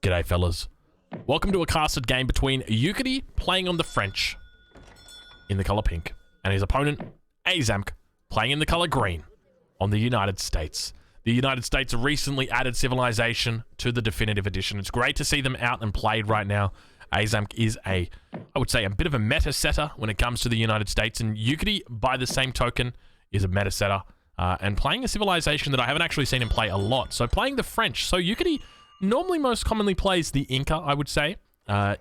G'day, fellas. Welcome to a casted game between Ukity playing on the French in the color pink and his opponent, Aizamk, playing in the color green on the United States. The United States recently added Civilization to the Definitive Edition. It's great to see them out and played right now. Aizamk is I would say, a bit of a meta setter when it comes to the United States, and Ukity, by the same token, is a meta setter and playing a Civilization that I haven't actually seen him play a lot. So playing the French. So Ukity normally most commonly plays the Inca, I would say.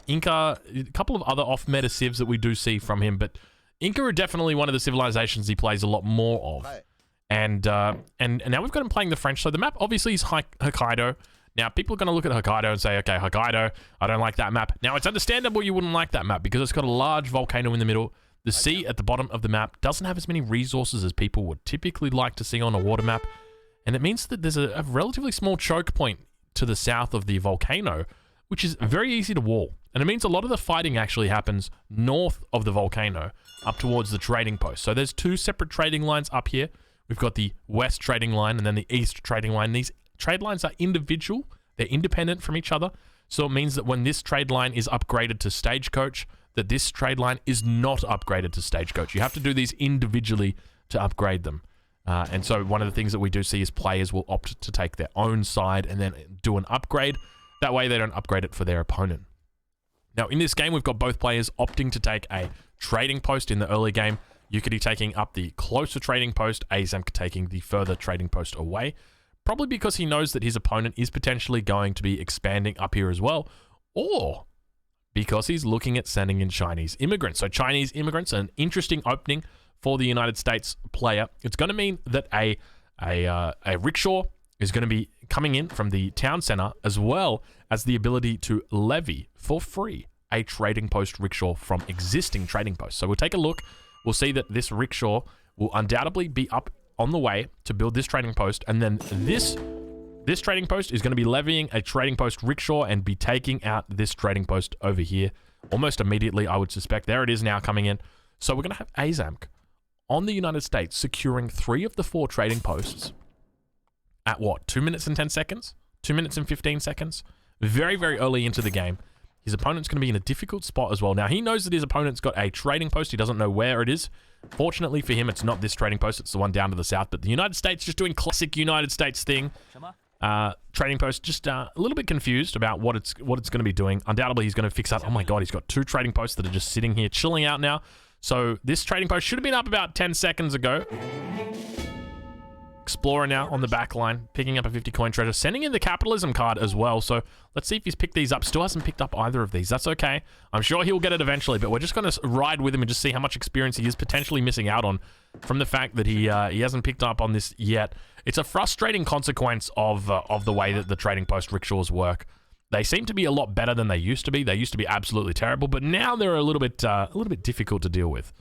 Inca, a couple of other off-meta civs that we do see from him, but Inca are definitely one of the civilizations he plays a lot more of. And now we've got him playing the French. So the map obviously is Hokkaido. Now people are going to look at Hokkaido and say, okay, Hokkaido, I don't like that map. Now it's understandable you wouldn't like that map because it's got a large volcano in the middle. The sea at the bottom of the map doesn't have as many resources as people would typically like to see on a water map. And it means that there's a relatively small choke point to the south of the volcano, which is very easy to wall. And it means a lot of the fighting actually happens north of the volcano up towards the trading post. So there's two separate trading lines up here. We've got the west trading line and then the east trading line. These trade lines are individual. They're independent from each other. So it means that when this trade line is upgraded to Stagecoach, that this trade line is not upgraded to Stagecoach. You have to do these individually to upgrade them. And so one of the things that we do see is players will opt to take their own side and then do an upgrade. That way they don't upgrade it for their opponent. Now in this game, we've got both players opting to take a trading post in the early game. Ukity taking up the closer trading post, Aizamk taking the further trading post away. Probably because he knows that his opponent is potentially going to be expanding up here as well. Or because he's looking at sending in Chinese immigrants. So Chinese immigrants are an interesting opening for the United States player. It's going to mean that a rickshaw is going to be coming in from the town center, as well as the ability to levy for free a trading post rickshaw from existing trading posts. So we'll take a look. We'll see that this rickshaw will undoubtedly be up on the way to build this trading post, and then this trading post is going to be levying a trading post rickshaw and be taking out this trading post over here almost immediately, I would suspect. There it is now coming in. So we're going to have Aizamk on the United States securing 3 of the 4 trading posts at what, 2 minutes and 10 seconds? 2 minutes and 15 seconds? Very, very early into the game. His opponent's going to be in a difficult spot as well. Now, he knows that his opponent's got a trading post. He doesn't know where it is. Fortunately for him, it's not this trading post. It's the one down to the south. But the United States just doing classic United States thing. Trading post just a little bit confused about what it's going to be doing. Undoubtedly, he's going to fix that. Oh my God, he's got 2 trading posts that are just sitting here chilling out now. So this trading post should have been up about 10 seconds ago. Explorer now on the back line, picking up a 50 coin treasure, sending in the capitalism card as well. So let's see if he's picked these up. Still hasn't picked up either of these. That's okay. I'm sure he'll get it eventually, but we're just going to ride with him and just see how much experience he is potentially missing out on from the fact that he hasn't picked up on this yet. It's a frustrating consequence of the way that the trading post rickshaws work. They seem to be a lot better than they used to be. They used to be absolutely terrible, but now they're a little bit difficult to deal with.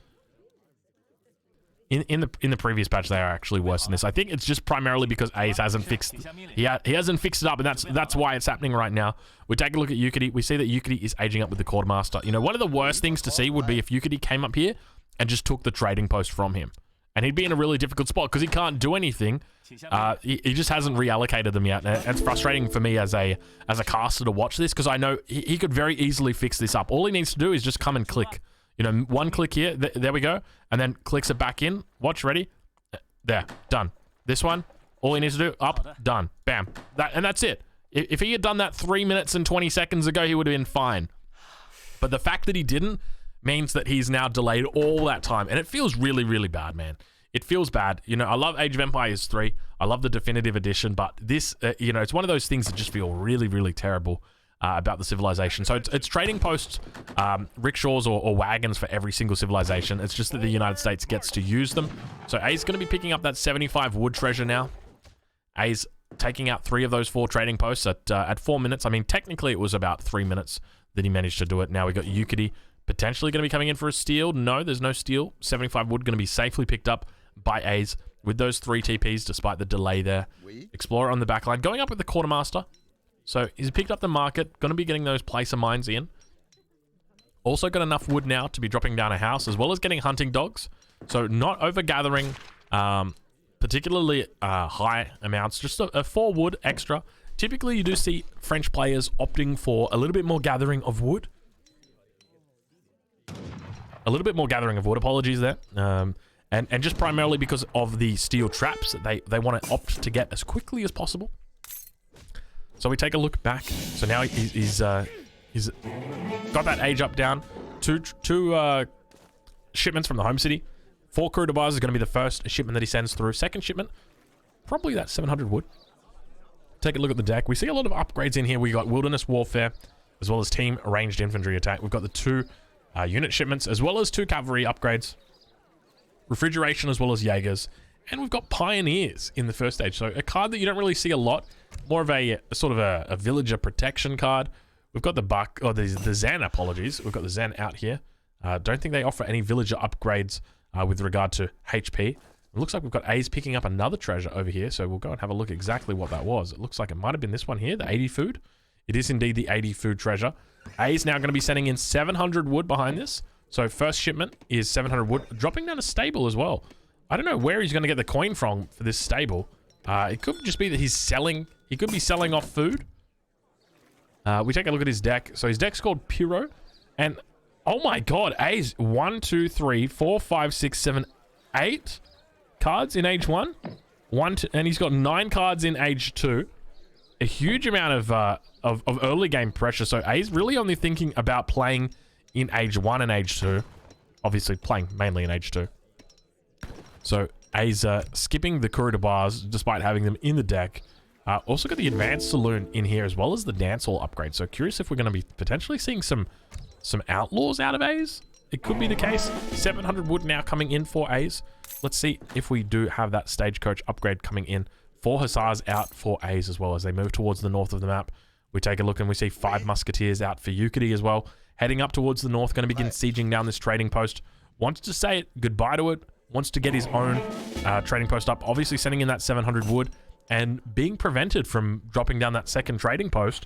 In the previous patch, they are actually worse than this. I think it's just primarily because Ace hasn't fixed he hasn't fixed it up, and that's why it's happening right now. We take a look at Ukity. We see that Ukity is aging up with the quartermaster. You know, one of the worst things to see would be if Ukity came up here and just took the trading post from him, and he'd be in a really difficult spot because he can't do anything. He just hasn't reallocated them yet. And it's frustrating for me as a caster to watch this because I know he could very easily fix this up. All he needs to do is just come and click. You know, one click here, there we go, and then clicks it back in. Watch, ready? There, done. This one, all he needs to do, up, done, bam. And that's it. If he had done that 3 minutes and 20 seconds ago, he would have been fine. But the fact that he didn't means that he's now delayed all that time, and it feels really, really bad, man. It feels bad. You know, I love Age of Empires 3. I love the Definitive Edition, but this, you know, it's one of those things that just feel really, really terrible. About the civilization. So it's trading posts, rickshaws or wagons for every single civilization. It's just that the United States gets to use them. So A's going to be picking up that 75 wood treasure now. A's taking out 3 of those 4 trading posts at 4 minutes. I mean, technically it was about 3 minutes that he managed to do it. Now we got Ukity potentially going to be coming in for a steal. No, there's no steal. 75 wood going to be safely picked up by A's with those 3 TPs despite the delay there. Explorer on the back line, going up with the quartermaster. So he's picked up the market, going to be getting those placer mines in. Also got enough wood now to be dropping down a house, as well as getting hunting dogs. So not over-gathering particularly high amounts, just a 4 wood extra typically you do see French players opting for a little bit more gathering of wood. A little bit more gathering of wood, apologies there. And just primarily because of the steel traps that they want to opt to get as quickly as possible. So we take a look back. So now he's got that age up down. Two shipments from the home city. 4 crew to bars is going to be the first shipment that he sends through. Second shipment, probably that 700 wood. Take a look at the deck. We see a lot of upgrades in here. We got wilderness warfare, as well as team ranged infantry attack. We've got the 2 unit shipments, as well as 2 cavalry upgrades. Refrigeration, as well as Jaegers. And we've got pioneers in the first stage. So a card that you don't really see a lot. More of a sort of a villager protection card. We've got the Zen, apologies. We've got the Zen out here. Don't think they offer any villager upgrades with regard to HP. It looks like we've got A's picking up another treasure over here, so we'll go and have a look exactly what that was. It looks like it might have been this one here, the 80 food. It is indeed the 80 food treasure. A's now going to be sending in 700 wood behind this. So first shipment is 700 wood, dropping down a stable as well. I don't know where he's going to get the coin from for this stable. It could just be that he's selling. He could be selling off food. We take a look at his deck. So his deck's called Piro. And, oh my god, A's 1, 2, 3, 4, 5, 6, 7, 8 cards in age 1. And he's got 9 cards in age 2. A huge amount of early game pressure. So A's really only thinking about playing in age 1 and age 2. Obviously playing mainly in age 2. So A's skipping the Courier de Bars despite having them in the deck. Also got the Advanced Saloon in here as well as the Dance Hall upgrade. So curious if we're going to be potentially seeing some Outlaws out of A's. It could be the case. 700 wood now coming in for A's. Let's see if we do have that Stagecoach upgrade coming in. 4 Hussars out for A's as well as they move towards the north of the map. We take a look and we see 5 Musketeers out for Euclid as well. Heading up towards the north, going to begin sieging down this trading post. Wants to say goodbye to it. Wants to get his own trading post up. Obviously sending in that 700 wood and being prevented from dropping down that second trading post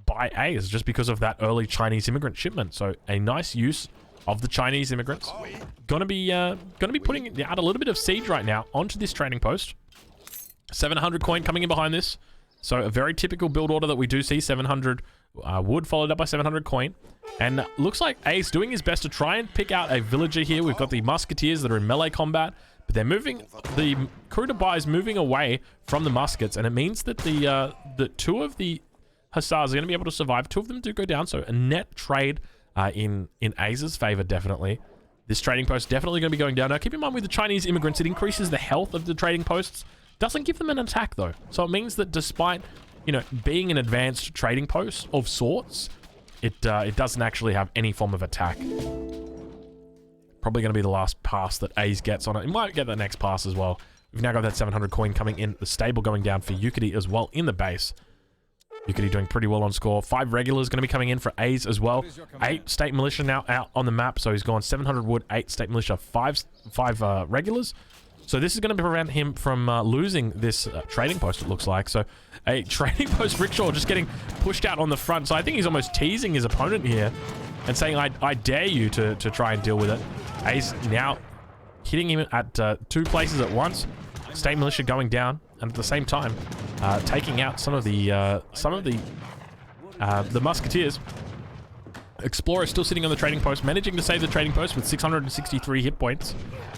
by A's just because of that early Chinese immigrant shipment. So a nice use of the Chinese immigrants. Gonna be putting out a little bit of siege right now onto this trading post. 700 coin coming in behind this. So a very typical build order that we do see. 700 wood followed up by 700 coin. And looks like Ace doing his best to try and pick out a villager here. We've got the Musketeers that are in melee combat. But they're moving, the crew to buy is moving away from the muskets. And it means that the 2 of the Hussars are going to be able to survive. 2 of them do go down. So a net trade in Ace's favor, definitely. This trading post definitely going to be going down. Now, keep in mind with the Chinese immigrants, it increases the health of the trading posts. Doesn't give them an attack, though. So it means that despite, you know, being an advanced trading post of sorts, it doesn't actually have any form of attack. Probably going to be the last pass that A's gets on it. It might get the next pass as well. We've now got that 700 coin coming in. The stable going down for Euclid as well in the base. Euclid doing pretty well on score. 5 regulars going to be coming in for A's as well. 8 state militia now out on the map. So he's gone 700 wood, 8 state militia, 5 regulars. So this is going to prevent him from losing this trading post, it looks like. So a trading post rickshaw just getting pushed out on the front. So I think he's almost teasing his opponent here and saying, I dare you to try and deal with it. Ace now hitting him at 2 places at once. State militia going down, and at the same time taking out some of the Musketeers. Explorer still sitting on the trading post, managing to save the trading post with 663 hit points.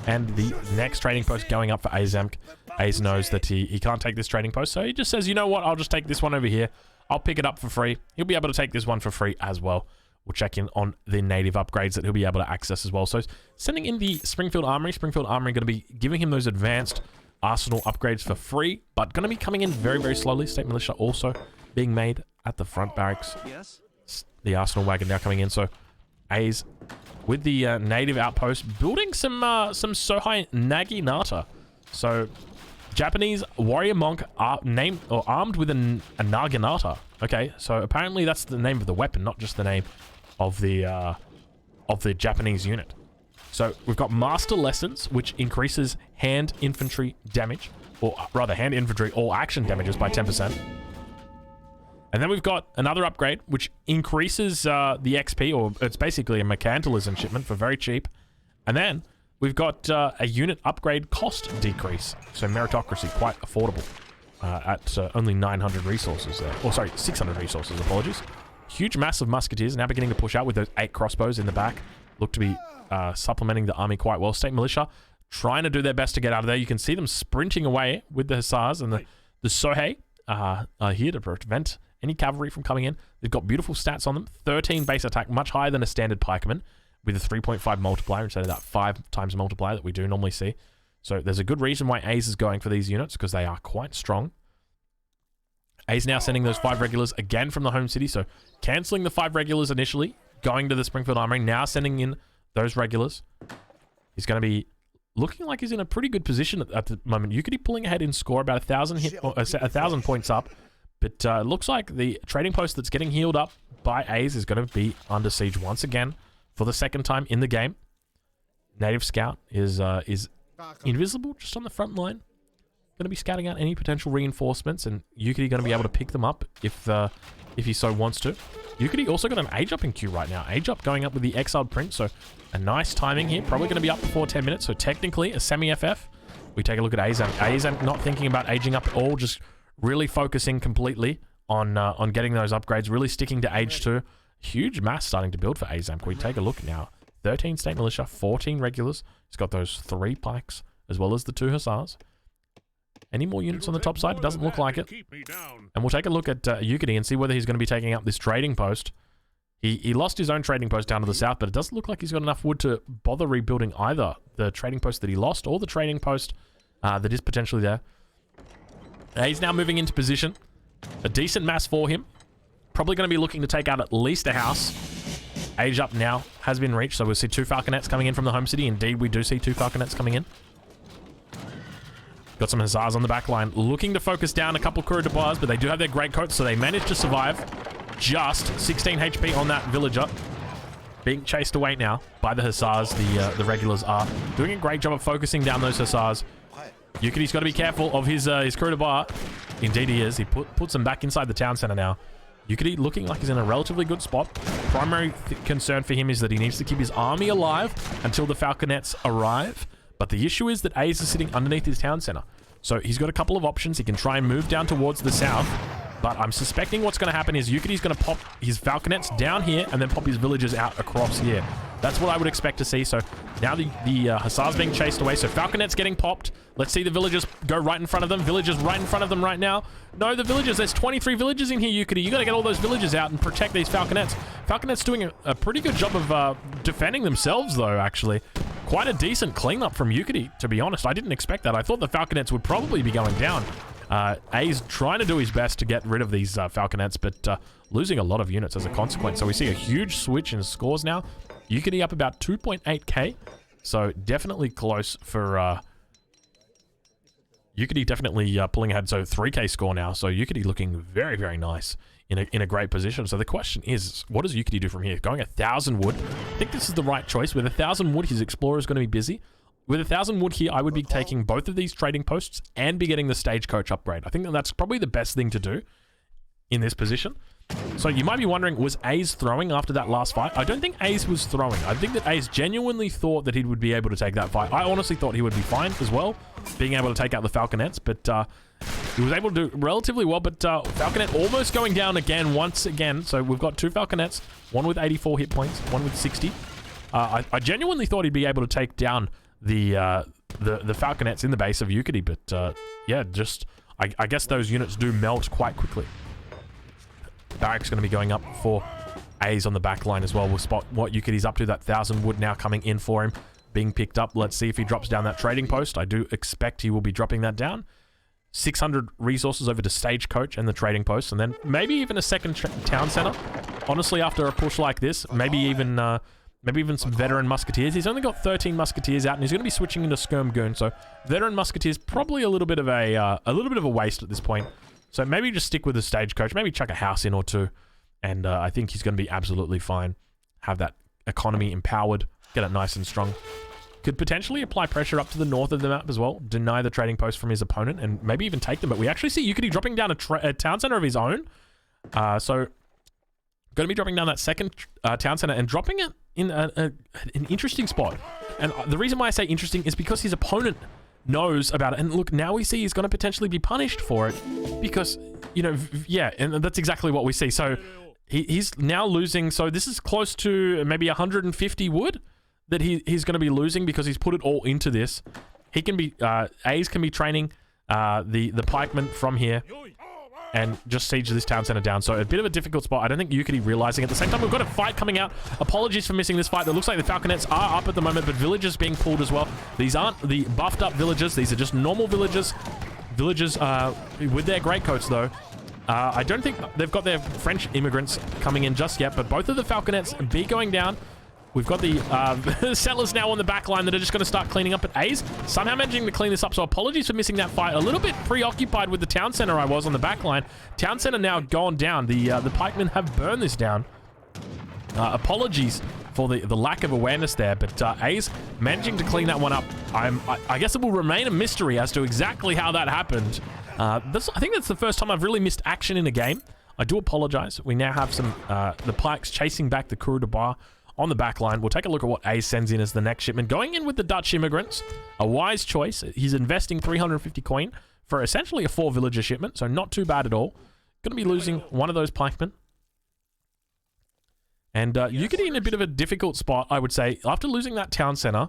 And the next trading post going up for Aizamk. Ace knows that he can't take this trading post, so he just says, you know what, I'll just take this one over here. I'll pick it up for free. He'll be able to take this one for free as well. We'll check in on the native upgrades that he'll be able to access as well. So sending in the Springfield Armory. Springfield Armory going to be giving him those advanced arsenal upgrades for free, but going to be coming in very, very slowly. State militia also being made at the front barracks. Yes. The arsenal wagon now coming in. So A's with the native outpost building some Sohai Naginata. So Japanese warrior monk armed with a Naginata. Okay, so apparently that's the name of the weapon, not just the name of the Japanese unit. So we've got Master Lessons, which increases hand infantry damage, or rather hand infantry all action damages by 10%. And then we've got another upgrade, which increases the XP, or it's basically a mercantilism shipment for very cheap. And then we've got a unit upgrade cost decrease. So meritocracy, quite affordable. at only 900 resources there. Oh, sorry, 600 resources, apologies. Huge mass of musketeers now beginning to push out with those 8 crossbows in the back. Look to be supplementing the army quite well. State militia trying to do their best to get out of there. You can see them sprinting away with the hussars, and the Sohei are here to prevent any cavalry from coming in. They've got beautiful stats on them. 13 base attack, much higher than a standard pikeman, with a 3.5 multiplier instead of that 5 times multiplier that we do normally see. So there's a good reason why A's is going for these units, because they are quite strong. A's now sending those 5 regulars again from the home city, so cancelling the 5 regulars initially, going to the Springfield Armory, now sending in those regulars. He's going to be looking like he's in a pretty good position at the moment. You could be pulling ahead in score, about 1,000 points up, but it looks like the trading post that's getting healed up by A's is going to be under siege once again for the 2nd time in the game. Native Scout is invisible just on the front line. Going to be scouting out any potential reinforcements, and Yukity going to be able to pick them up if he so wants to. Yukity also got an age up in queue right now. Age up going up with the exiled prince, so a nice timing here. Probably going to be up before 10 minutes, so technically a semi-FF. We take a look at Aizamk. Aizamk not thinking about aging up at all, just really focusing completely on getting those upgrades, really sticking to age 2. Huge mass starting to build for Aizamk. We take a look now. 13 state militia, 14 regulars. He's got those 3 pikes, as well as the 2 hussars. Any more units on the top side? It doesn't look like it. And we'll take a look at Yukity and see whether he's going to be taking up this trading post. He lost his own trading post down to the south, but it doesn't look like he's got enough wood to bother rebuilding either the trading post that he lost or the trading post that is potentially there. He's now moving into position. A decent mass for him. Probably going to be looking to take out at least a house. Age up now has been reached, so we'll see 2 falconets coming in from the home city. Indeed, we do see 2 falconets coming in. Got some hussars on the back line, looking to focus down a couple courier de bois, but they do have their great coats, so they managed to survive. Just 16 HP on that villager. Being chased away now by the hussars. The regulars are doing a great job of focusing down those hussars. Yukity's got to be careful of his courier de bois. Indeed he is. He puts them back inside the town center now. Yukity looking like he's in a relatively good spot. Primary concern for him is that he needs to keep his army alive until the falconets arrive. But the issue is that A's is sitting underneath his town center. So he's got a couple of options. He can try and move down towards the south. But I'm suspecting what's going to happen is Yukity's going to pop his falconets down here and then pop his villagers out across here. That's what I would expect to see. So now the hussars being chased away. So falconets getting popped. Let's see the villagers go right in front of them. Villagers right in front of them right now. No, the villagers. There's 23 villagers in here, Yukity. You got to get all those villagers out and protect these falconets. Falconets doing a pretty good job of defending themselves, though, actually. Quite a decent cleanup from Yukity, to be honest. I didn't expect that. I thought the falconets would probably be going down. A's trying to do his best to get rid of these falconets, but losing a lot of units as a consequence. So we see a huge switch in scores now. Yukity up about 2.8k. So definitely close for... Yukity definitely pulling ahead. So 3k score now. So Yukity looking very, very nice in a great position. So the question is, what does Yukity do from here? Going 1,000 wood. I think this is the right choice. With 1,000 wood, his explorer is going to be busy. With 1,000 wood here, I would be taking both of these trading posts and be getting the stagecoach upgrade. I think that's probably the best thing to do in this position. So you might be wondering, was A's throwing after that last fight? I don't think A's was throwing. I think that A's genuinely thought that he would be able to take that fight. I honestly thought he would be fine as well, being able to take out the falconets, but he was able to do relatively well, but falconet almost going down again once again. So we've got 2 falconets, one with 84 hit points, one with 60. I genuinely thought he'd be able to take down the falconets in the base of Yukity, but yeah, just I guess those units do melt quite quickly. Barrack's going to be going up for A's on the back line as well. We'll spot what Yukity's up to. That 1,000 wood now coming in for him, being picked up. Let's see if he drops down that trading post. I do expect he will be dropping that down. 600 resources over to Stagecoach and the trading post, and then maybe even a second town center. Honestly, after a push like this, maybe even some veteran musketeers. He's only got 13 musketeers out, and he's going to be switching into skirm goon. So veteran musketeers probably a little bit of a waste at this point. So maybe just stick with the stagecoach. Maybe chuck a house in or 2, and I think he's going to be absolutely fine. Have that economy empowered, get it nice and strong. Could potentially apply pressure up to the north of the map as well. Deny the trading post from his opponent, and maybe even take them. But we actually see Yukity dropping down a town center of his own. So going to be dropping down that second town center and dropping it in an interesting spot. And the reason why I say interesting is because his opponent knows about it. And look, now we see he's going to potentially be punished for it because, you know, yeah, and that's exactly what we see. So he's now losing. So this is close to maybe 150 wood that he's going to be losing because he's put it all into this. He can be, A's can be training the pikemen from here and just siege this town center down. So a bit of a difficult spot. I don't think Ukity realizing. At the same time, we've got a fight coming out. Apologies for missing this fight. It looks like the Falconets are up at the moment, but villagers being pulled as well. These aren't the buffed up villagers. These are just normal villagers. Villagers with their greatcoats, though. I don't think they've got their French immigrants coming in just yet, but both of the Falconets be going down. We've got the settlers now on the back line that are just going to start cleaning up at A's. Somehow managing to clean this up, so apologies for missing that fight. A little bit preoccupied with the town center I was on the back line. Town center now gone down. The pikemen have burned this down. Apologies for the lack of awareness there, but A's managing to clean that one up. I guess it will remain a mystery as to exactly how that happened. I think that's the first time I've really missed action in a game. I do apologize. We now have some the pikes chasing back the Coureur de Bois on the back line. We'll take a look at what A sends in as the next shipment. Going in with the Dutch immigrants, a wise choice. He's investing 350 coin for essentially a 4-villager shipment, so not too bad at all. Going to be losing one of those pikemen. And Ukity in a bit of a difficult spot, I would say, after losing that town center.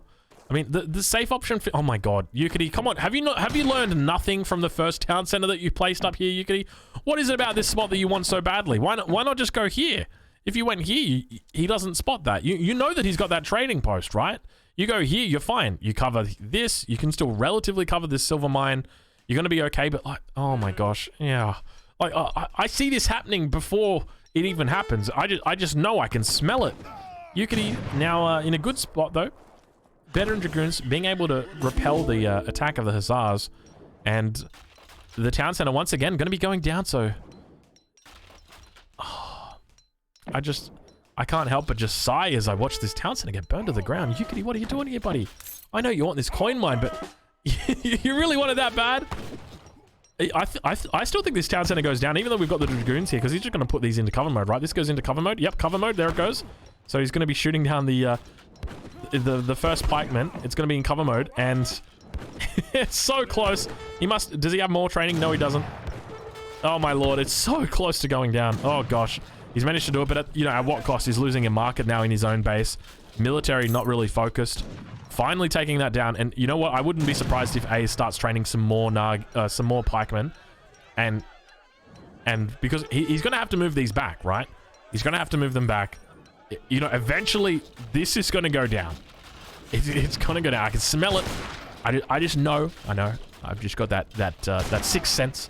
I mean, the safe option for... Oh my god, Ukity, come on. Have you learned nothing from the first town center that you placed up here, Ukity? What is it about this spot that you want so badly? Why not just go here? If you went here, he doesn't spot that. You know that he's got that trading post, right? You go here, you're fine. You cover this, you can still relatively cover this silver mine. You're going to be okay, but like, oh my gosh, yeah. Like, I see this happening before it even happens. I just know, I can smell it. Ukity now in a good spot though. Veteran Dragoons being able to repel the attack of the Hussars. And the town center once again going to be going down, so... I can't help but just sigh as I watch this town center get burned to the ground. Ukity, what are you doing here, buddy? I know you want this coin mine, but you really want it that bad? I still think this town center goes down, even though we've got the Dragoons here, because he's just going to put these into cover mode, right? This goes into cover mode. Yep, cover mode. There it goes. So he's going to be shooting down the first pikeman. It's going to be in cover mode, and it's so close. Does he have more training? No, he doesn't. Oh my lord, it's so close to going down. Oh gosh. He's managed to do it, but at what cost? He's losing a market now in his own base. Military not really focused. Finally taking that down, and you know what? I wouldn't be surprised if A starts training some more pikemen, and because he's going to have to move these back, right? He's going to have to move them back. You know, eventually this is going to go down. It's going to go down. I can smell it. I just know. I know. I've just got that sixth sense.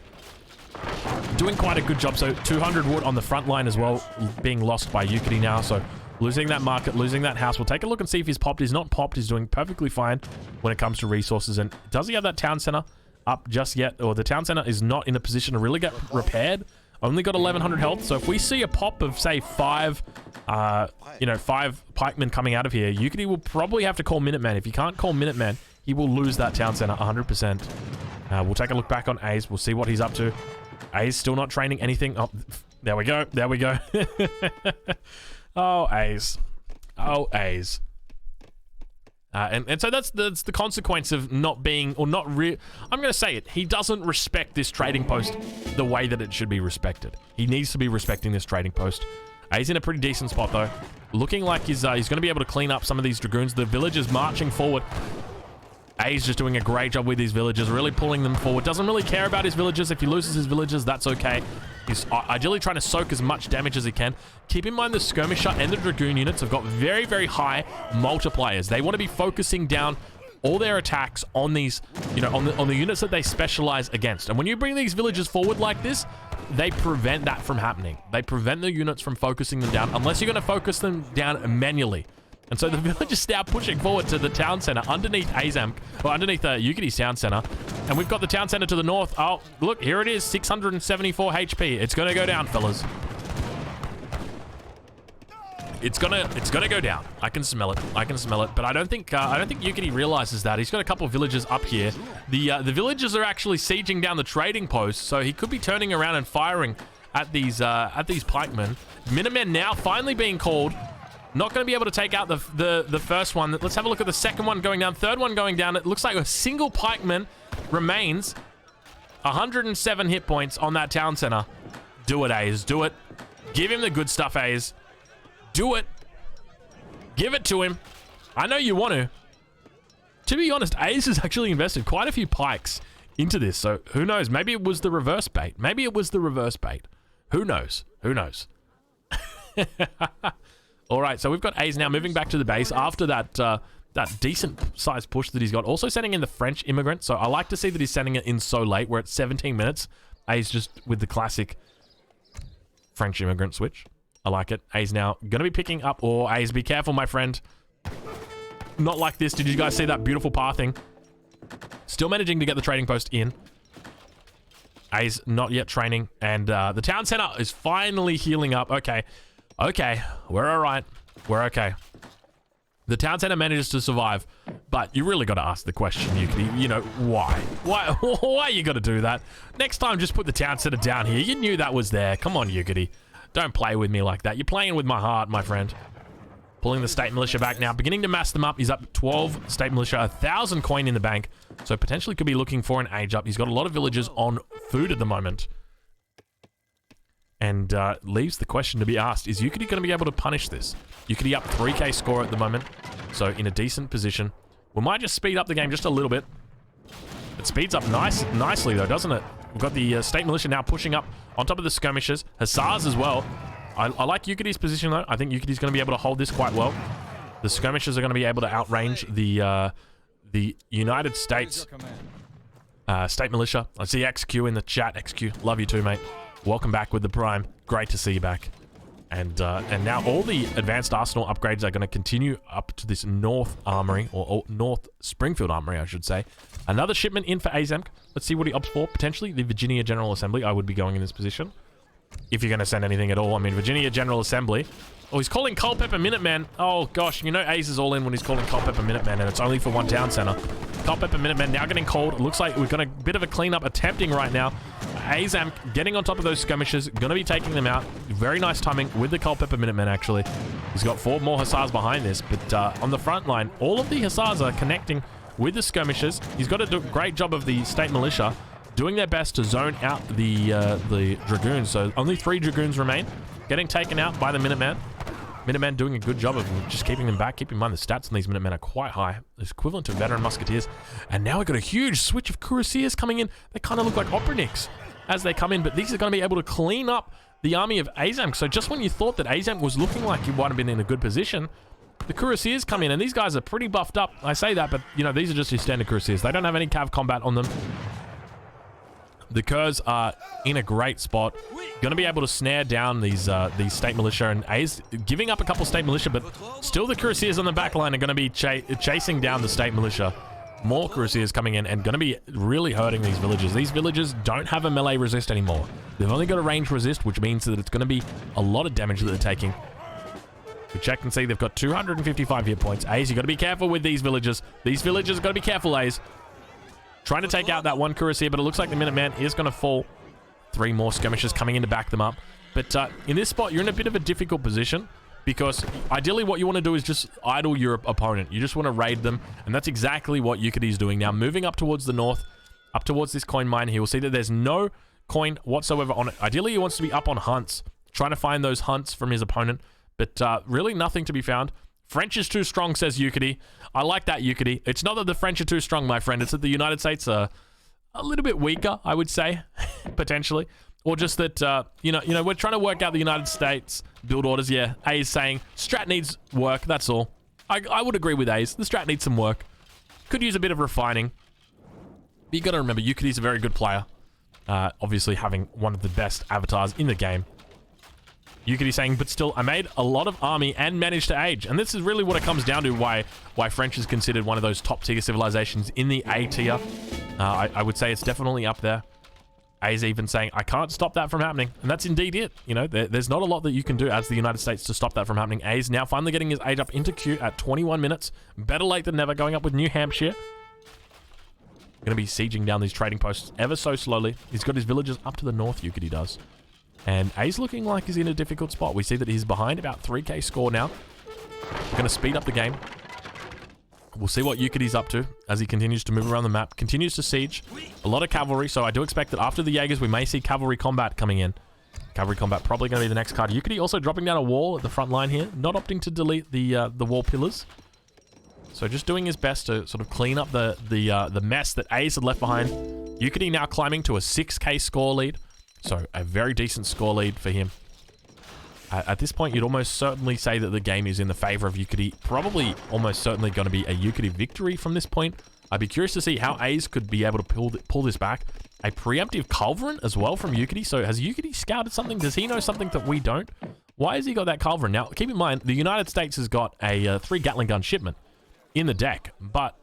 Doing quite a good job. So 200 wood on the front line as well, being lost by Ukity now. So losing that market, losing that house. We'll take a look and see if he's popped. He's not popped. He's doing perfectly fine when it comes to resources. And does he have that town center up just yet? Or the town center is not in a position to really get repaired. Only got 1100 health. So if we see a pop of say 5 pikemen coming out of here, Ukity will probably have to call Minuteman. If he can't call Minuteman, he will lose that town center 100%. We'll take a look back on A's. We'll see what he's up to. A's still not training anything. Oh, there we go. There we go. Oh, A's. Oh, A's. And so that's the consequence of not being, or not I'm going to say it. He doesn't respect this trading post the way that it should be respected. He needs to be respecting this trading post. He's in a pretty decent spot, though. Looking like he's going to be able to clean up some of these Dragoons. The villagers marching forward. A's just doing a great job with these villagers, really pulling them forward. Doesn't really care about his villagers. If he loses his villagers, that's okay. He's ideally trying to soak as much damage as he can. Keep in mind the skirmisher and the Dragoon units have got very, very high multipliers. They want to be focusing down all their attacks on these, on the units that they specialize against. And when you bring these villagers forward like this, they prevent that from happening. They prevent the units from focusing them down, unless you're going to focus them down manually. And so the villagers now pushing forward to the town center underneath Aizamk, or underneath Ukity's town center. And we've got the town center to the north. Oh, look, here it is, 674 HP. It's going to go down, fellas. It's gonna go down. I can smell it. I can smell it. But I don't think Ukity realizes that. He's got a couple of villagers up here. The villagers are actually sieging down the trading post, so he could be turning around and firing at these pikemen. Minutemen now finally being called. Not going to be able to take out the first one. Let's have a look at the second one going down. Third one going down. It looks like a single pikeman remains. 107 hit points on that town center. Do it, Aze. Do it. Give him the good stuff, Aze. Do it. Give it to him. I know you want to. To be honest, Aze has actually invested quite a few pikes into this. So who knows? Maybe it was the reverse bait. Maybe it was the reverse bait. Who knows? Who knows? All right, so we've got Aze now moving back to the base after that that decent-sized push that he's got. Also sending in the French immigrant, so I like to see that he's sending it in so late. We're at 17 minutes. Aze just with the classic French immigrant switch. I like it. Aze now going to be picking up... Oh, Aze, be careful, my friend. Not like this. Did you guys see that beautiful pathing? Still managing to get the trading post in. Aze not yet training, and the town center is finally healing up. Okay. Okay, we're all right. We're okay. The town center manages to survive, but you really got to ask the question, you know, why? Why you got to do that? Next time, just put the town center down here. You knew that was there. Come on, Yukity. Don't play with me like that. You're playing with my heart, my friend. Pulling the state militia back now, beginning to mass them up. He's up 12 state militia, 1,000 coin in the bank, so potentially could be looking for an age up. He's got a lot of villagers on food at the moment. And leaves the question to be asked, is Yukity going to be able to punish this? Yukity up 3k score at the moment, so in a decent position. We might just speed up the game just a little bit. It speeds up nicely though, doesn't it? We've got the state militia now pushing up on top of the skirmishers. Hussars as well. I like Yukity's position though. I think Yukity's going to be able to hold this quite well. The skirmishers are going to be able to outrange the United States state militia. I see XQ in the chat. XQ, love you too, mate. Welcome back with the Prime. Great to see you back. And now all the advanced arsenal upgrades are going to continue up to this North Armory, or North Springfield Armory, I should say. Another shipment in for Aizamk. Let's see what he opts for. Potentially the Virginia General Assembly. I would be going in this position. If you're going to send anything at all. I mean, Virginia General Assembly. Oh, he's calling Culpeper Minuteman. Oh, gosh. You know Ace is all in when he's calling Culpeper Minuteman, and it's only for one town center. Culpeper Minuteman now getting called. It looks like we've got a bit of a cleanup attempting right now. Aizamk getting on top of those skirmishers. Going to be taking them out. Very nice timing with the Culpeper Minutemen, actually. He's got 4 more Hussars behind this, but on the front line, all of the Hussars are connecting with the skirmishers. He's got a great job of the state militia doing their best to zone out the Dragoons. So only 3 Dragoons remain, getting taken out by the Minuteman. Minuteman doing a good job of just keeping them back. Keep in mind the stats on these Minutemen are quite high. It's equivalent to veteran musketeers. And now we've got a huge switch of cuirassiers coming in. They kind of look like Operniks as they come in, but these are going to be able to clean up the army of Aizamk. So just when you thought that Aizamk was looking like he might have been in a good position, the cuirassiers come in, and these guys are pretty buffed up. I say that, but you know, these are just your standard cuirassiers. They don't have any cav combat on them. The Curs are in a great spot. Going to be able to snare down these state militia, and A's giving up a couple state militia, but still the cuirassiers on the back line are going to be chasing down the state militia. More cuirassiers coming in and going to be really hurting these villagers. These villagers don't have a melee resist anymore. They've only got a range resist, which means that it's going to be a lot of damage that they're taking. We check and see they've got 255 hit points. A's, you got to be careful with these villagers. These villagers got to be careful, A's. Trying to take out that one cuirassier, but it looks like the Minuteman is going to fall. 3 more skirmishers coming in to back them up. But in this spot, you're in a bit of a difficult position because ideally what you want to do is just idle your opponent. You just want to raid them, and that's exactly what Yukity is doing now. Moving up towards the north, up towards this coin mine here. We'll see that there's no coin whatsoever on it. Ideally, he wants to be up on hunts, trying to find those hunts from his opponent, but really nothing to be found. French is too strong, says Yukity. I like that, Yukity. It's not that the French are too strong, my friend. It's that the United States are a little bit weaker, I would say, potentially. Or just that, you know, we're trying to work out the United States build orders. Yeah, A is saying strat needs work, that's all. I would agree with A's. The strat needs some work. Could use a bit of refining. But you got to remember, Yukity's a very good player. Obviously having one of the best avatars in the game. Yukity saying, but still, I made a lot of army and managed to age. And this is really what it comes down to, why French is considered one of those top tier civilizations in the A tier. I would say it's definitely up there. A's even saying, I can't stop that from happening. And that's indeed it. You know, there's not a lot that you can do as the United States to stop that from happening. A's now finally getting his age up into Q at 21 minutes. Better late than never, going up with New Hampshire. Going to be sieging down these trading posts ever so slowly. He's got his villagers up to the north, Yukity does. And A's looking like he's in a difficult spot. We see that he's behind about 3k score now. We're going to speed up the game. We'll see what Yukity's up to as he continues to move around the map. Continues to siege. A lot of cavalry, so I do expect that after the Jaegers, we may see cavalry combat coming in. Cavalry combat probably going to be the next card. Yukity also dropping down a wall at the front line here. Not opting to delete the wall pillars. So just doing his best to sort of clean up the mess that A's had left behind. Yukity now climbing to a 6k score lead. So a very decent score lead for him. At this point, you'd almost certainly say that the game is in the favor of Yukity. Probably almost certainly going to be a Yukity victory from this point. I'd be curious to see how A's could be able to pull this back. A preemptive culverin as well from Yukity. So has Yukity scouted something? Does he know something that we don't? Why has he got that culverin? Now, keep in mind, the United States has got a 3 Gatling gun shipment in the deck. But,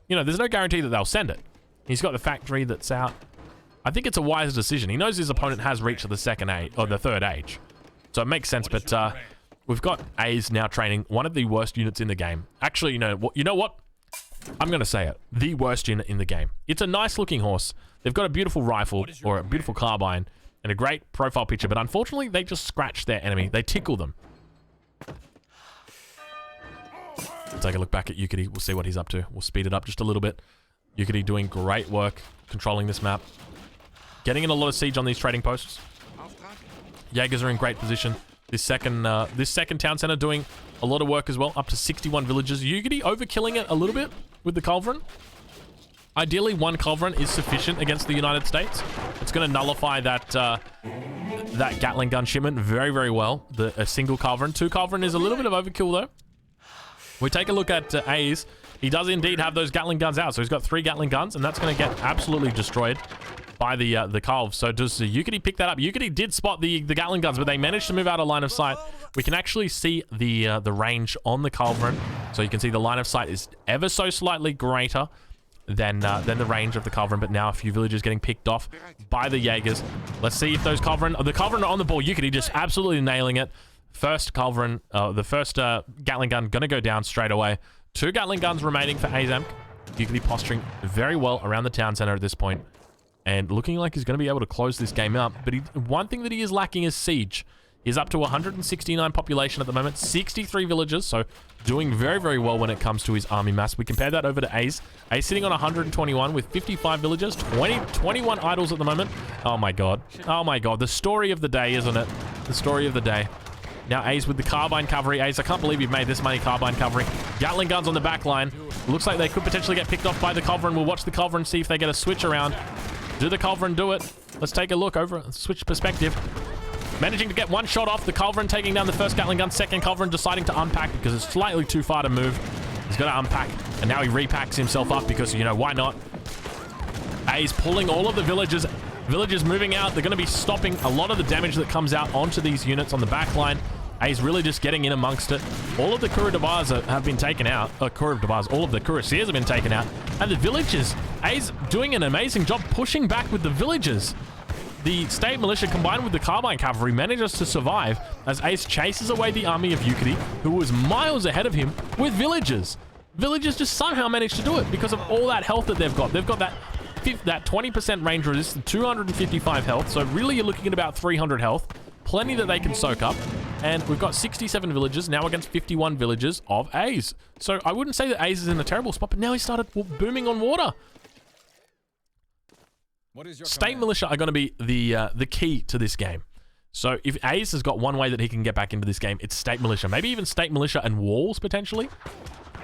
you know, there's no guarantee that they'll send it. He's got the factory that's out. I think it's a wise decision. He knows his opponent has reached the second age, or the third age. So it makes sense, but we've got A's now training one of the worst units in the game. Actually, you know what? I'm going to say it. The worst unit in the game. It's a nice looking horse. They've got a beautiful rifle or a beautiful carbine and a great profile picture, but unfortunately they just scratch their enemy. They tickle them. We'll take a look back at Yukity. We'll see what he's up to. We'll speed it up just a little bit. Yukity doing great work controlling this map. Getting in a lot of siege on these trading posts. Jaegers are in great position. This second town center doing a lot of work as well. Up to 61 villages. Yukity overkilling it a little bit with the culverin. Ideally, 1 culverin is sufficient against the United States. It's going to nullify that that Gatling gun shipment very, very well. A single culverin. 2 culverin is a little bit of overkill though. We take a look at A's. He does indeed have those Gatling guns out. So he's got 3 Gatling guns, and that's going to get absolutely destroyed by the Calv. So does Yukity pick that up? Yukity did spot the Gatling guns, but they managed to move out of line of sight. We can actually see the range on the culverin. So you can see the line of sight is ever so slightly greater than the range of the culverin. But now a few villagers getting picked off by the Jaegers. Let's see if those culverin... the culverin are on the ball. Yukity just absolutely nailing it. First culverin, the first Gatling gun going to go down straight away. 2 Gatling guns remaining for Aizamk. Yukity posturing very well around the town center at this point. And looking like he's going to be able to close this game up. But one thing that he is lacking is siege. He's up to 169 population at the moment. 63 villagers. So doing very, very well when it comes to his army mass. We compare that over to Ace. Ace sitting on 121 with 55 villagers. 21 idols at the moment. Oh my god. Oh my god. The story of the day, isn't it? The story of the day. Now Ace with the carbine cavalry. Ace, I can't believe you've made this many carbine cavalry. Gatling guns on the back line. Looks like they could potentially get picked off by the culverin. We'll watch the culverin, see if they get a switch around. Do the culverin do it? Let's take a look over, switch perspective. Managing to get 1 shot off. The culverin taking down the first Gatling gun. Second culverin deciding to unpack because it's slightly too far to move. He's got to unpack. And now he repacks himself up because, you know, why not? A's pulling all of the villagers. Villagers moving out. They're going to be stopping a lot of the damage that comes out onto these units on the back line. A's really just getting in amongst it. All of the Kuru-Dabars have been taken out. Kuru-Dabars, all of the Cuirassiers have been taken out. And the villagers, A's doing an amazing job pushing back with the villagers. The state militia combined with the carbine cavalry manages to survive as Ace chases away the army of Yukity, who was miles ahead of him with villagers. Villagers just somehow managed to do it because of all that health that they've got. They've got that 20% range resist, 255 health. So really you're looking at about 300 health. Plenty that they can soak up. And we've got 67 villagers now against 51 villagers of A's. So I wouldn't say that A's is in a terrible spot, but now he started booming on water. State militia are going to be the key to this game. So if A's has got one way that he can get back into this game, it's state militia. Maybe even state militia and walls, potentially.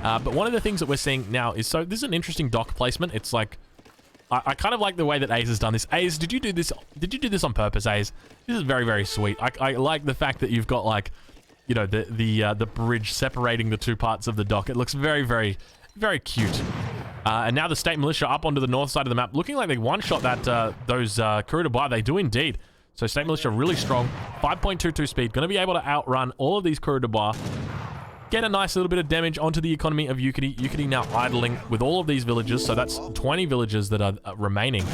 But one of the things that we're seeing now is... So this is an interesting dock placement. It's like... I kind of like the way that Ace has done this. Ace, did you do this? Did you do this on purpose, Ace? This is very, very sweet. I like the fact that you've got, like, you know, the bridge separating the 2 parts of the dock. It looks very, very, very cute. And now the state militia up onto the north side of the map, looking like they one-shot that those Kuru-Dabar. They do indeed. So state militia really strong. 5.22 speed, going to be able to outrun all of these Kuru-Dabar. Get a nice little bit of damage onto the economy of Yukity. Yukity now idling with all of these villagers, so that's 20 villagers that are remaining.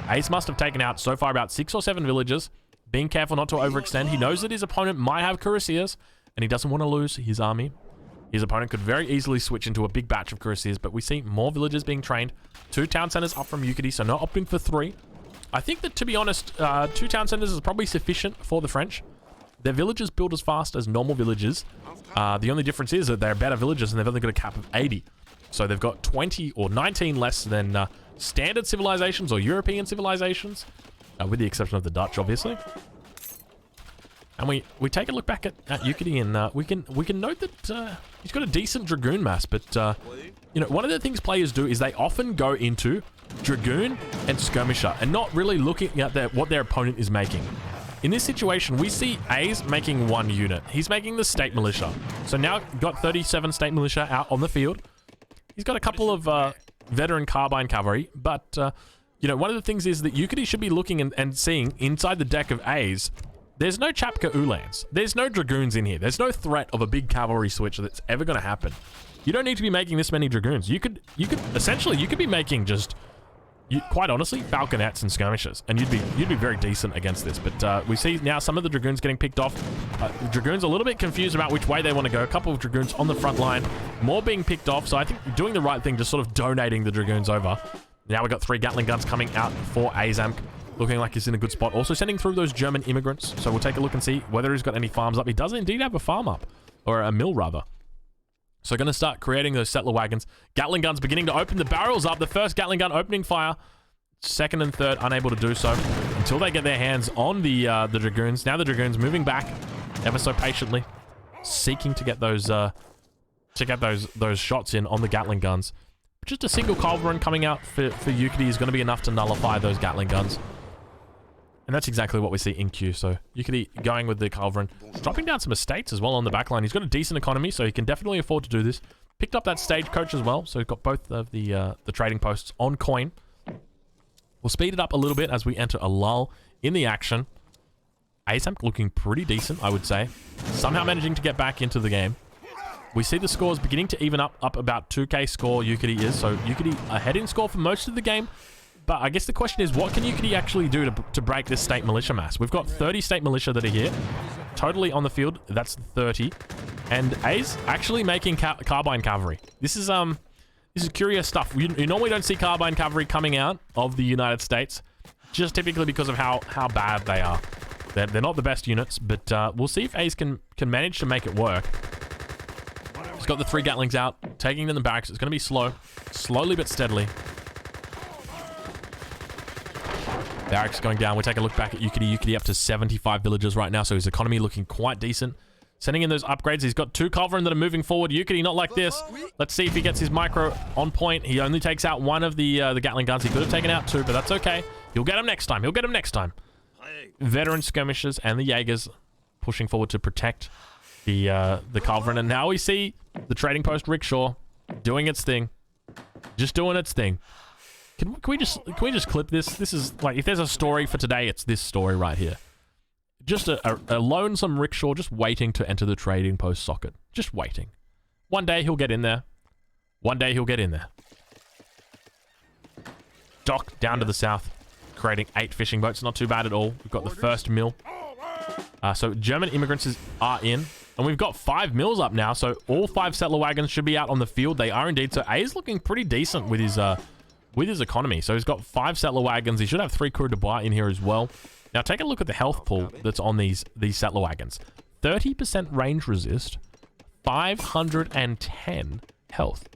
Ace must have taken out so far about 6 or 7 villagers. Being careful not to overextend. He knows that his opponent might have Cuirassiers, and he doesn't want to lose his army. His opponent could very easily switch into a big batch of Cuirassiers, but we see more villagers being trained. 2 town centers up from Yukity, so not opting for 3. I think that, to be honest, 2 town centers is probably sufficient for the French. Their villagers build as fast as normal villagers. The only difference is that they're better villagers and they've only got a cap of 80. So they've got 20 or 19 less than standard civilizations or European civilizations, with the exception of the Dutch, obviously. And we take a look back at Ukidy, and we can note that he's got a decent Dragoon mass, but you know, one of the things players do is they often go into Dragoon and Skirmisher and not really looking at what their opponent is making. In this situation, we see A's making one unit. He's making the State Militia. So now got 37 State Militia out on the field. He's got a couple of veteran Carbine Cavalry, but you know, one of the things is that Ukidy should be looking and seeing inside the deck of A's. There's no Chapka Ulans. There's no Dragoons in here. There's no threat of a big cavalry switch that's ever going to happen. You don't need to be making this many Dragoons. You could essentially, you could be making just, quite honestly, Falconets and Skirmishers, and you'd be very decent against this. But we see now some of the Dragoons getting picked off. Dragoons a little bit confused about which way they want to go. A couple of Dragoons on the front line, more being picked off. So I think doing the right thing, just sort of donating the Dragoons over. Now we've got 3 Gatling guns coming out for Aizamk. Looking like he's in a good spot. Also sending through those German immigrants. So we'll take a look and see whether he's got any farms up. He does indeed have a farm up. Or a mill, rather. So going to start creating those settler wagons. Gatling guns beginning to open the barrels up. The first Gatling gun opening fire. Second and third unable to do so until they get their hands on the Dragoons. Now the Dragoons moving back ever so patiently. Seeking to get those shots in on the Gatling guns. Just a single culverin coming out for Ukidy is going to be enough to nullify those Gatling guns. And that's exactly what we see in queue. So Ukidy going with the culverin, dropping down some estates as well on the backline. He's got a decent economy, so he can definitely afford to do this. Picked up that stagecoach as well, so he's got both of the trading posts on coin. We'll speed it up a little bit as we enter a lull in the action. Aizamk looking pretty decent, I would say. Somehow managing to get back into the game. We see the scores beginning to even up about 2k score Ukidy is. So Ukidy ahead in score for most of the game. But I guess the question is, what can Ukidy actually do to break this State Militia mass? We've got 30 State Militia that are here. Totally on the field. That's 30. And A's actually making Carbine Cavalry. This is curious stuff. You normally don't see Carbine Cavalry coming out of the United States. Just typically because of how bad they are. They're not the best units. But we'll see if A's can manage to make it work. He's got the 3 Gatlings out, taking them in the barracks. It's going to be slow. Slowly but steadily. Barracks going down. We'll take a look back at Ukidy. Ukidy up to 75 villagers right now, so his economy looking quite decent. Sending in those upgrades. He's got 2 culverin that are moving forward. Ukidy not like this. Let's see if he gets his micro on point. He only takes out 1 of the Gatling guns. He could have taken out 2, but that's okay. He'll get him next time. He'll get him next time. Veteran skirmishers and the Jaegers pushing forward to protect the culverin. And now we see the trading post rickshaw doing its thing. Just doing its thing. Can we just clip this? This is like, if there's a story for today, it's this story right here. Just a lonesome rickshaw just waiting to enter the trading post socket. Just waiting. One day he'll get in there. One day he'll get in there. Dock down to the south, creating 8 fishing boats. Not too bad at all. We've got the first mill. So German immigrants are in. And we've got 5 mills up now. So all 5 settler wagons should be out on the field. They are indeed. So A is looking pretty decent with his economy. So he's got 5 settler wagons. He should have 3 crew de bois in here as well. Now take a look at the health pool that's on these settler wagons. 30% range resist, 510 health.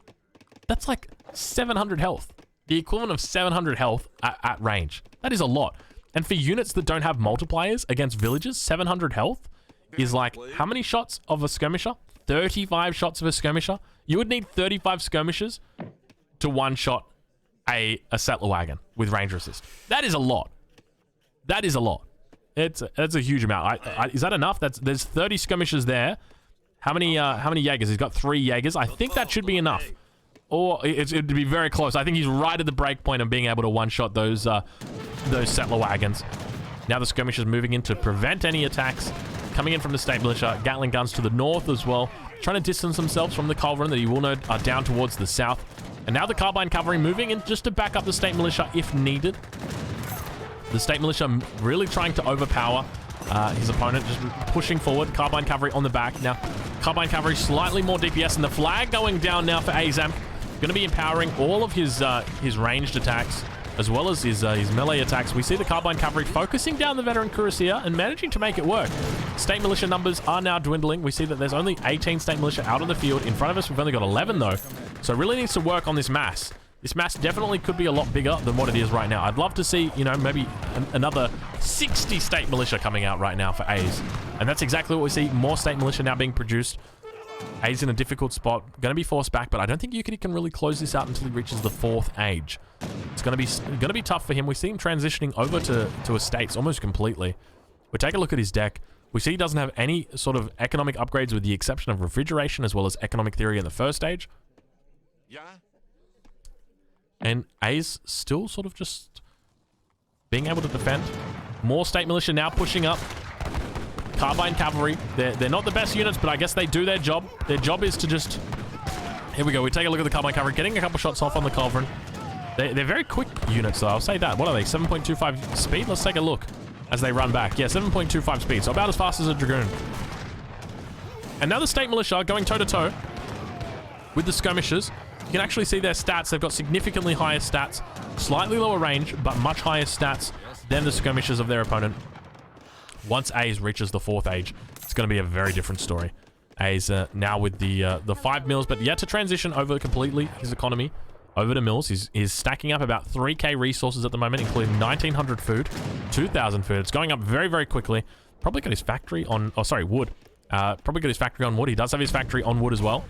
That's like 700 health. The equivalent of 700 health at range. That is a lot. And for units that don't have multipliers against villages, 700 health is like, how many shots of a skirmisher? 35 shots of a skirmisher. You would need 35 skirmishers to one-shot a settler wagon with range resist. That is a lot. That is a lot. That's a huge amount. Is that enough? There's 30 skirmishers there. How many Jaegers? He's got 3 Jaegers. I think that should be enough. Or it'd be very close. I think he's right at the break point of being able to one-shot those settler wagons. Now the skirmishers moving in to prevent any attacks. Coming in from the State Militia. Gatling guns to the north as well. Trying to distance themselves from the culverin that you will know are down towards the south. And now the Carbine Cavalry moving in just to back up the State Militia if needed. The State Militia really trying to overpower his opponent, just pushing forward. Carbine Cavalry on the back. Now, Carbine Cavalry slightly more DPS, and the flag going down now for Aizamk. Going to be empowering all of his ranged attacks, as well as his melee attacks. We see the Carbine Cavalry focusing down the veteran Cuirassier and managing to make it work. state militia numbers are now dwindling. We see that there's only 18 state militia out on the field. In front of us, we've only got 11 though. So really needs to work on this mass. This mass definitely could be a lot bigger than what it is right now. I'd love to see, you know, maybe another 60 state militia coming out right now for A's. And that's exactly what we see. More state militia now being produced. A's in a difficult spot. Going to be forced back, but I don't think Yukity can really close this out until he reaches the 4th age. It's going to be tough for him. We see him transitioning over to estates almost completely. We take a look at his deck. We see he doesn't have any sort of economic upgrades with the exception of refrigeration as well as economic theory in the first stage. Yeah. And A's still sort of just being able to defend. More state militia now pushing up. Carbine cavalry. They're not the best units, but I guess they do their job. Their job is to just... Here we go. We take a look at the carbine cavalry. Getting a couple shots off on the culverin. They're very quick units, though. I'll say that. What are they? 7.25 speed? Let's take a look as they run back. Yeah, 7.25 speed. So about as fast as a dragoon. And now the state militia going toe-to-toe with the skirmishers. You can actually see their stats. They've got significantly higher stats, slightly lower range, but much higher stats than the skirmishers of their opponent. Once A's reaches the 4th age, it's going to be a very different story. A's now with the 5 mills, but yet to transition over completely his economy over to mills. He's stacking up about 3k resources at the moment, including 1900 food, 2000 food. It's going up very, very quickly. Probably got his factory on... Oh, sorry, wood. Probably got his factory on wood. He does have his factory on wood as well.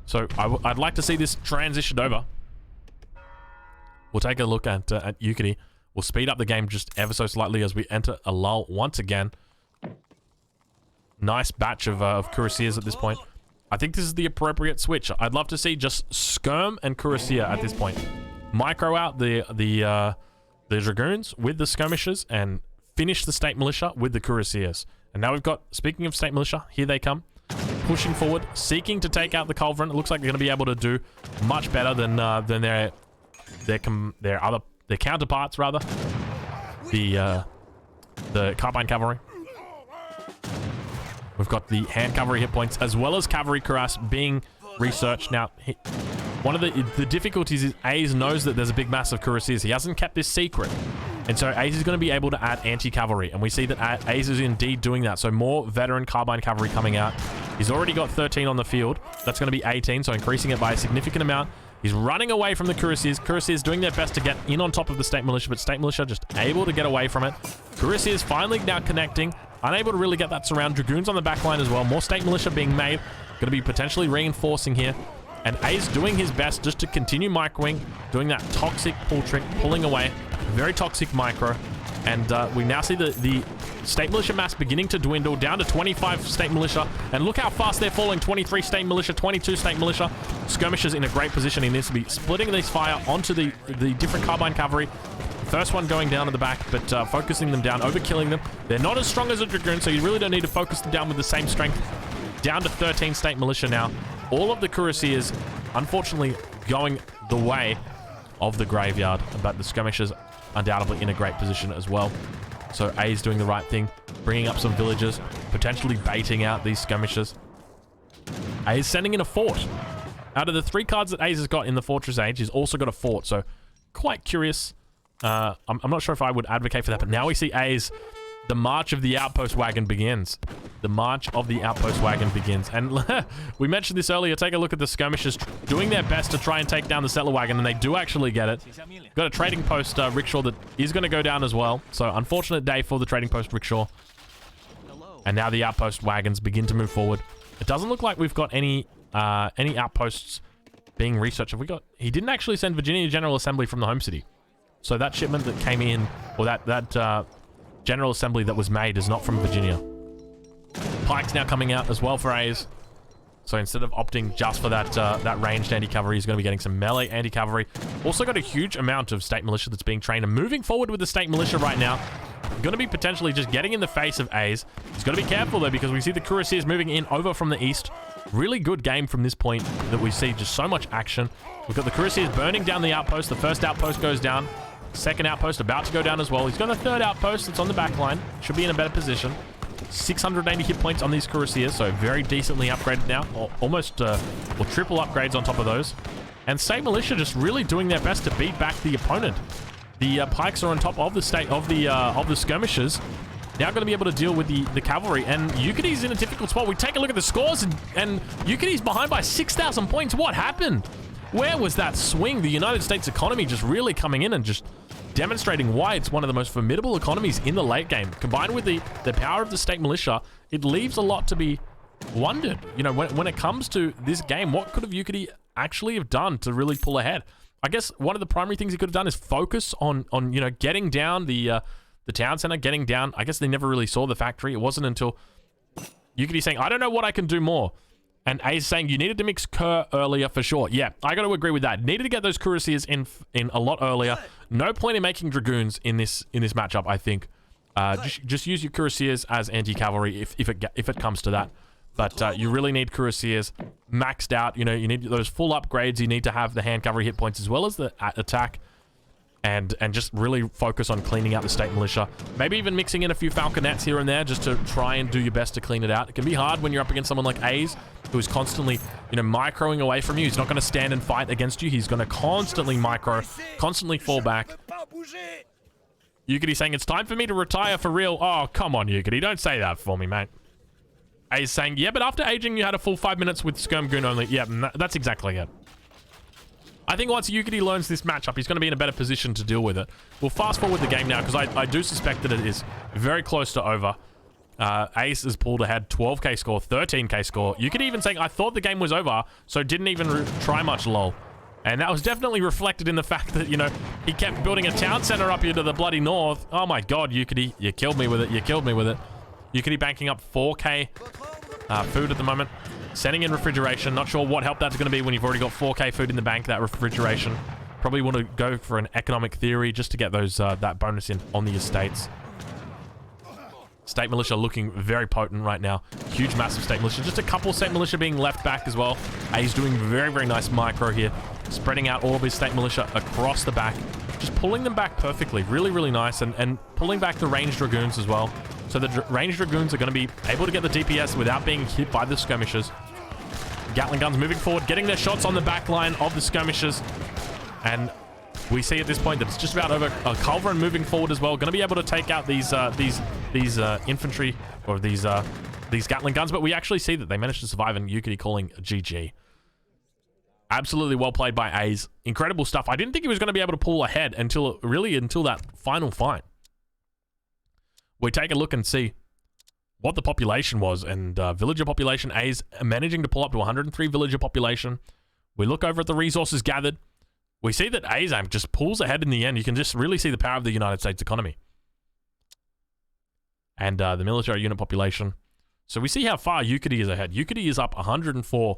So I'd like to see this transitioned over. We'll take a look at Yukity. We'll speed up the game just ever so slightly as we enter a lull once again. Nice batch of cuirassiers at this point. I think this is the appropriate switch. I'd love to see just skirm and cuirassier at this point. Micro out the dragoons with the skirmishers and finish the state militia with the cuirassiers. And now we've got, speaking of state militia, here they come. Pushing forward, seeking to take out the culverin. It looks like they're going to be able to do much better than their counterparts, rather. The carbine cavalry. We've got the hand cavalry hit points as well as cavalry cuirass being researched. Now, one of the difficulties is A's knows that there's a big mass of cuirassiers. He hasn't kept this secret. And so A's is going to be able to add anti-cavalry. And we see that A's is indeed doing that. So more veteran carbine cavalry coming out. He's already got 13 on the field. That's going to be 18, so increasing it by a significant amount. He's running away from the cuirassiers. Cuirassiers doing their best to get in on top of the state militia, but state militia just able to get away from it. Cuirassiers finally now connecting. Unable to really get that surround. Dragoons on the back line as well. More state militia being made. Going to be potentially reinforcing here. And A's doing his best just to continue microing, doing that toxic pull trick, pulling away. Very toxic micro. And we now see the state militia mass beginning to dwindle down to 25 state militia. And look how fast they're falling. 23 state militia, 22 state militia. Skirmishers in a great position. He needs to be splitting these fire onto the different carbine cavalry. First one going down at the back, but focusing them down, overkilling them. They're not as strong as a dragoon, so you really don't need to focus them down with the same strength. Down to 13 state militia now. All of the cuirassiers, unfortunately, going the way of the graveyard, but the skirmishers undoubtedly in a great position as well. So A's doing the right thing, bringing up some villagers, potentially baiting out these skirmishers. A's sending in a fort. Out of the 3 cards that A's has got in the Fortress Age, he's also got a fort, so quite curious. I'm not sure if I would advocate for that, but now we see A's. The march of the outpost wagon begins. The march of the outpost wagon begins. And we mentioned this earlier. Take a look at the skirmishers doing their best to try and take down the settler wagon, and they do actually get it. Got a trading post rickshaw that is going to go down as well. So unfortunate day for the trading post rickshaw. And now the outpost wagons begin to move forward. It doesn't look like we've got any outposts being researched. Have we got? He didn't actually send Virginia General Assembly from the home city. So that shipment that came in, or that General Assembly that was made is not from Virginia. Pike's now coming out as well for A's. So instead of opting just for that ranged anti-cavalry, he's going to be getting some melee anti-cavalry. Also got a huge amount of state militia that's being trained. And moving forward with the state militia right now, going to be potentially just getting in the face of A's. He's got to be careful though, because we see the cuirassiers moving in over from the east. Really good game from this point that we see just so much action. We've got the cuirassiers burning down the outpost. The first outpost goes down. Second outpost about to go down as well. He's got a third outpost that's on the back line. Should be in a better position. 680 hit points on these cuirassiers, so very decently upgraded now. Almost or triple upgrades on top of those. And state militia just really doing their best to beat back the opponent. The pikes are on top of the skirmishers. now going to be able to deal with the cavalry. And Yukity's in a difficult spot. We take a look at the scores, and Yukity's behind by 6,000 points. What happened? Where was that swing? The United States economy just really coming in and just demonstrating why it's one of the most formidable economies in the late game. Combined with the power of the state militia, it leaves a lot to be wondered. You know, when it comes to this game, what could have Yukity actually have done to really pull ahead? I guess one of the primary things he could have done is focus on you know, getting down the town center, getting down. I guess they never really saw the factory. It wasn't until Yukity saying, I don't know what I can do more. And Ace saying, you needed to mix Kerr earlier for sure. Yeah, I got to agree with that. Needed to get those cuirassiers in a lot earlier. No point in making dragoons in this matchup, I think. Just use your cuirassiers as anti-cavalry if it comes to that. But you really need cuirassiers maxed out. You know, you need those full upgrades. You need to have the hand cavalry hit points as well as the attack. And just really focus on cleaning out the state militia. Maybe even mixing in a few falconets here and there just to try and do your best to clean it out. It can be hard when you're up against someone like Aze, who is constantly, you know, microing away from you. He's not going to stand and fight against you. He's going to constantly micro, constantly fall back. Yukity saying, it's time for me to retire for real. Oh, come on, Yukity. Don't say that for me, mate. Aze saying, yeah, but after aging, you had a full 5 minutes with Skirmgoon only. Yeah, that's exactly it. I think once Yukity learns this matchup, he's going to be in a better position to deal with it. We'll fast forward the game now, because I do suspect that it is very close to over. Ace has pulled ahead, 12k score, 13k score. Yukity even saying, I thought the game was over, so didn't even try much, lol. And that was definitely reflected in the fact that, you know, he kept building a town center up here to the bloody north. Oh my god, Yukity, you killed me with it, you killed me with it. Yukity banking up 4k food at the moment. Sending in refrigeration. Not sure what help that's going to be when you've already got 4k food in the bank, that refrigeration. Probably want to go for an economic theory just to get those that bonus in on the estates. State militia looking very potent right now. Huge, massive state militia. Just a couple state militia being left back as well. He's doing very, very nice micro here. Spreading out all of his state militia across the back. Just pulling them back perfectly. Really, really nice. And pulling back the ranged dragoons as well. So the ranged dragoons are going to be able to get the DPS without being hit by the skirmishers. Gatling guns moving forward, getting their shots on the back line of the skirmishers. And we see at this point that it's just about over. Culverin moving forward as well, going to be able to take out these infantry or these Gatling guns. But we actually see that they managed to survive, and Yukity calling GG. Absolutely well played by Aze. Incredible stuff. I didn't think he was going to be able to pull ahead until that final fight. We take a look and see what the population was, and villager population, A's managing to pull up to 103 villager population. We look over at the resources gathered. We see that Aizamk just pulls ahead in the end. You can just really see the power of the United States economy. And the military unit population. So we see how far Yukity is ahead. Yukity is up 104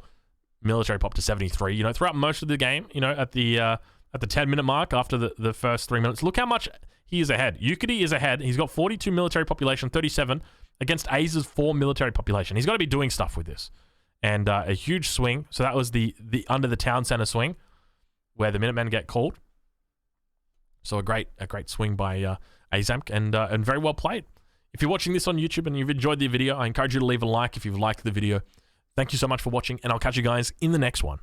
military pop to 73. You know, throughout most of the game, you know, at the 10-minute mark after the first 3 minutes, look how much he is ahead. Yukity is ahead. He's got 42 military population, 37 against Aze's 4 military population. He's got to be doing stuff with this. And a huge swing. So that was the under the town center swing, where the Minutemen get called. So a great swing by Aizamk, and very well played. If you're watching this on YouTube and you've enjoyed the video, I encourage you to leave a like if you've liked the video. Thank you so much for watching, and I'll catch you guys in the next one.